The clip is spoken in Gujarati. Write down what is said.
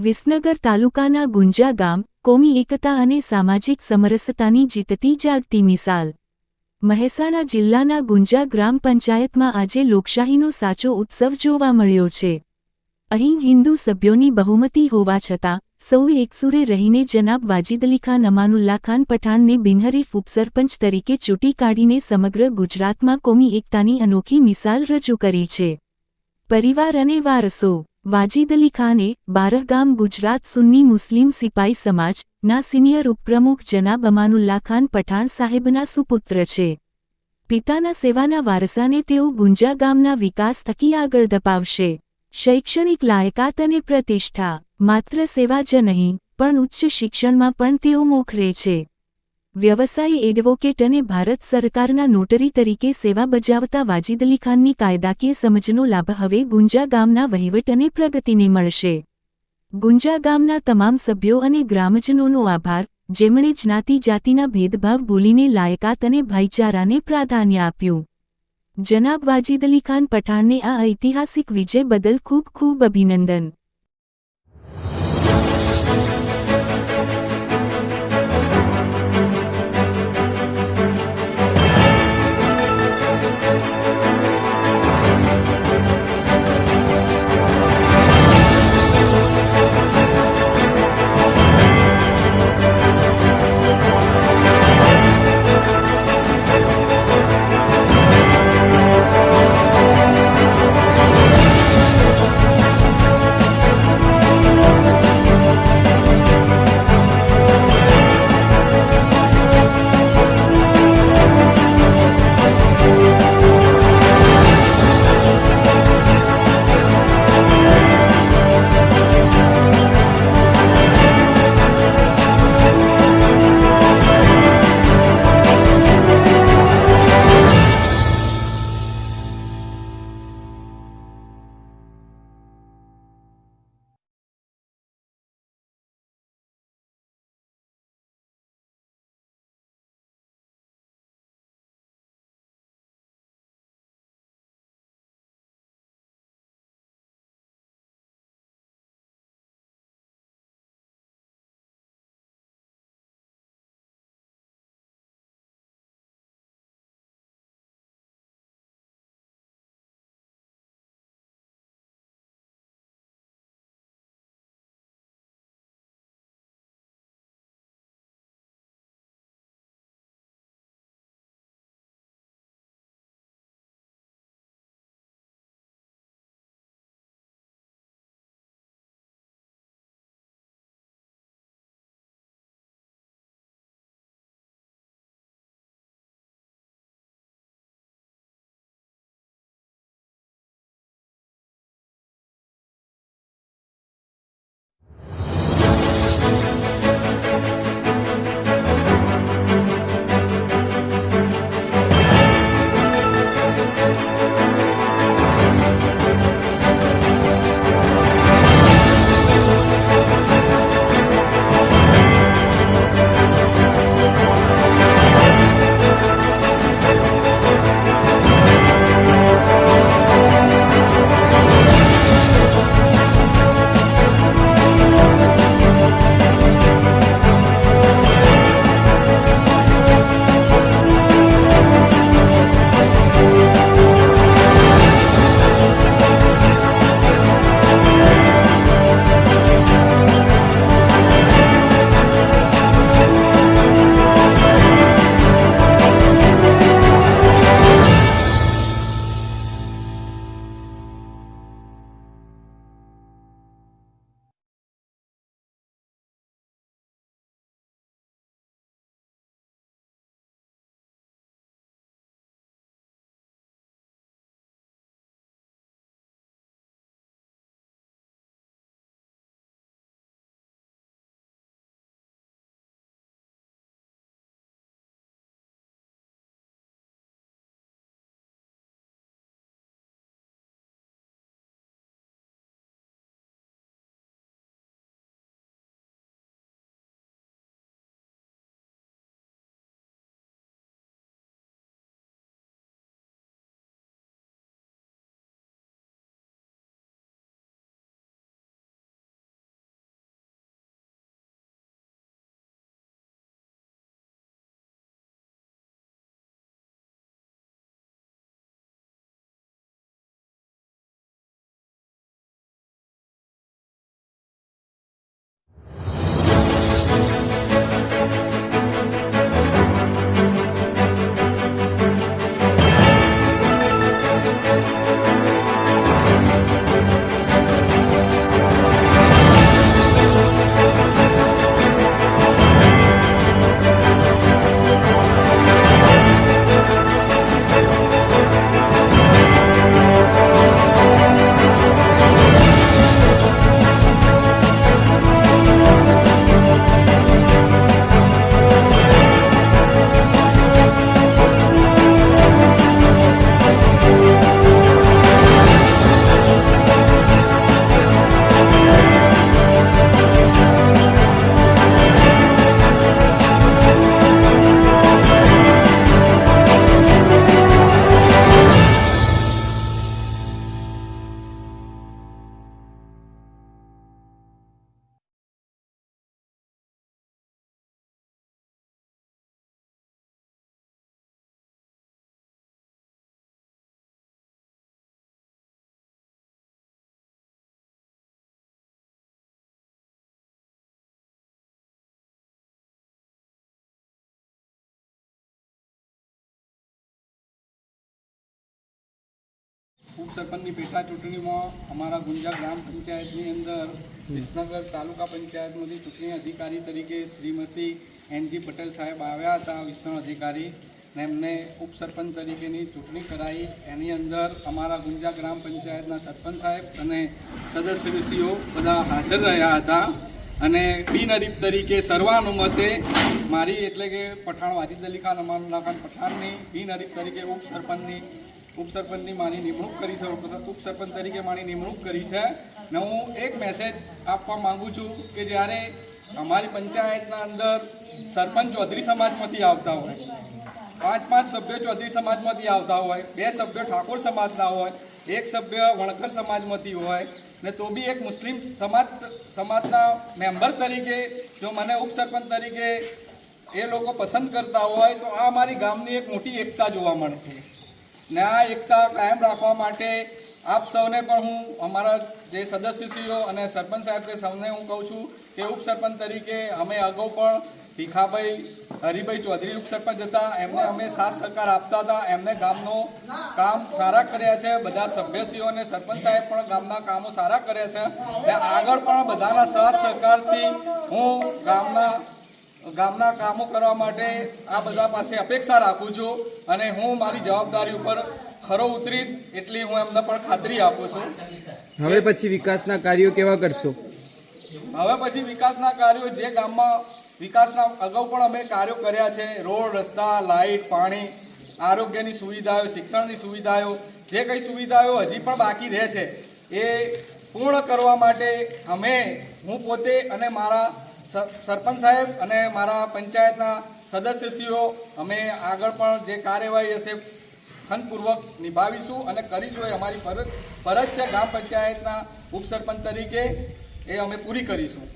વિસનગર તાલુકાના ગુંજા ગામ કોમી એકતા અને સામાજિક સમરસતાની જીતતી જાગતી મિસાલ। મહેસાણા જિલ્લાના ગુંજા ગ્રામ પંચાયતમાં આજે લોકશાહીનો સાચો ઉત્સવ જોવા મળ્યો છે। અહીં હિન્દુ સભ્યોની બહુમતી હોવા છતાં સૌએ એકસૂરે રહીને જનાબ વાજીદ અલી ખાન અમાનુલ્લાહ ખાન પઠાણને બિનહરીફ ઉપસરપંચ તરીકે ચૂંટી કાઢીને સમગ્ર ગુજરાતમાં કોમી એકતાની અનોખી મિસાલ રજૂ કરી છે। પરિવાર અને વારસો। વાજીદ અલી ખાન એ બારહગામ ગુજરાત સુન્ની મુસ્લિમ સિપાઈ સમાજના સિનિયર ઉપપ્રમુખ જનાબ અમાનુલ્લાહ ખાન પઠાણ સાહેબના સુપુત્ર છે। પિતાના સેવાના વારસાને તેઓ ગુંજા ગામના વિકાસ થકી આગળ ધપાવશે। શૈક્ષણિક લાયકાત અને પ્રતિષ્ઠા માત્ર સેવા જ નહીં પણ ઉચ્ચ શિક્ષણમાં પણ તેઓ મોખરે છે। વ્યવસાયી એડવોકેટ અને ભારત સરકારના નોટરી તરીકે સેવા બજાવતા વાજીદ અલી ખાનની કાયદાકીય સમજનો લાભ હવે ગુંજા ગામના વહીવટ અને પ્રગતિને મળશે। ગુંજા ગામના તમામ સભ્યો અને ગ્રામજનોનો આભાર, જેમણે જ્ઞાતિ જાતિના ભેદભાવ ભૂલીને લાયકાત અને ભાઈચારાને પ્રાધાન્ય આપ્યું। જનાબ વાજીદ અલી ખાન પઠાણને આ ઐતિહાસિક વિજય બદલ ખૂબ ખૂબ અભિનંદન। ઉપસરપંચની પેટા ચૂંટણીમાં અમારા ગુંજા ગ્રામ પંચાયતની અંદર વિસનગર તાલુકા પંચાયતમાંથી ચૂંટણી અધિકારી તરીકે શ્રીમતી એનજી પટેલ સાહેબ આવ્યા હતા, વિસ્તરણ અધિકારી, ને એમને ઉપસરપંચ તરીકેની ચૂંટણી કરાઈ. એની અંદર અમારા ગુંજા ગ્રામ પંચાયતના સરપંચ સાહેબ અને સદસ્યશ્રીઓ બધા હાજર રહ્યા હતા. અને બિનહરીફ તરીકે સર્વાનુમતે મારી એટલે કે પઠાણ વાજીદ અલી ખાન અમાનુલ્લા ખાન પઠાણની બિનહરીફ તરીકે ઉપસરપંચની મારી નિમણૂક કરી છે. ઉપસરપંચ તરીકે મારી નિમણૂક કરી છે. ને હું એક મેસેજ આપવા માગું છું કે જ્યારે અમારી પંચાયતના અંદર સરપંચ ચૌધરી સમાજમાંથી આવતા હોય, 5 સભ્યો ચૌધરી સમાજમાંથી આવતા હોય, 2 સભ્યો ઠાકોર સમાજના હોય, 1 સભ્ય વણકર સમાજમાંથી હોય, ને તો બી એક મુસ્લિમ સમાજના મેમ્બર તરીકે જો મને ઉપસરપંચ તરીકે એ લોકો પસંદ કરતા હોય તો આ અમારી ગામની એક મોટી એકતા જોવા મળે છે. ને આ એકતા કાયમ રાખવા માટે આપ સૌને પણ હું અમારા જે સદસ્યશ્રીઓ અને સરપંચ સાહેબ છે સૌને હું કહું છું કે ઉપસરપંચ તરીકે અમે અગાઉ પણ ભીખાભાઈ હરિભાઈ ચૌધરી ઉપસરપંચ હતા, એમને અમે સાથ સહકાર આપતા હતા. એમને ગામનો કામ સારા કર્યા છે. બધા સભ્યશ્રીઓ અને સરપંચ સાહેબ પણ ગામના કામો સારા કર્યા છે. ને આગળ પણ બધાના સાથ સહકારથી હું ગામના કામો કરવા માટે આ બધા પાસે અપેક્ષા રાખું છું. અને હું મારી જવાબદારી ઉપર ખરો ઉતરીશ એટલી હું એમને પણ ખાતરી આપું છું. હવે પછી વિકાસના કાર્યો કેવા કરશો? હવે પછી વિકાસના કાર્યો જે ગામમાં વિકાસના અગાઉ પણ અમે કાર્યો કર્યા છે, રોડ, રસ્તા, લાઇટ, પાણી, આરોગ્યની સુવિધાઓ, શિક્ષણની સુવિધાઓ, જે કંઈ સુવિધાઓ હજી પણ બાકી રહે છે એ પૂર્ણ કરવા માટે હું પોતે અને મારા સરપંચ સાહેબ અને મારા પંચાયતના સદસ્યશ્રીઓ અમે આગળ પણ જે કાર્યવાહી હશે ખંતપૂર્વક નિભાવીશું અને કરીશું. એ અમારી ફરજ છે ગામ પંચાયતના ઉપસરપંચ તરીકે એ અમે પૂરી કરીશું.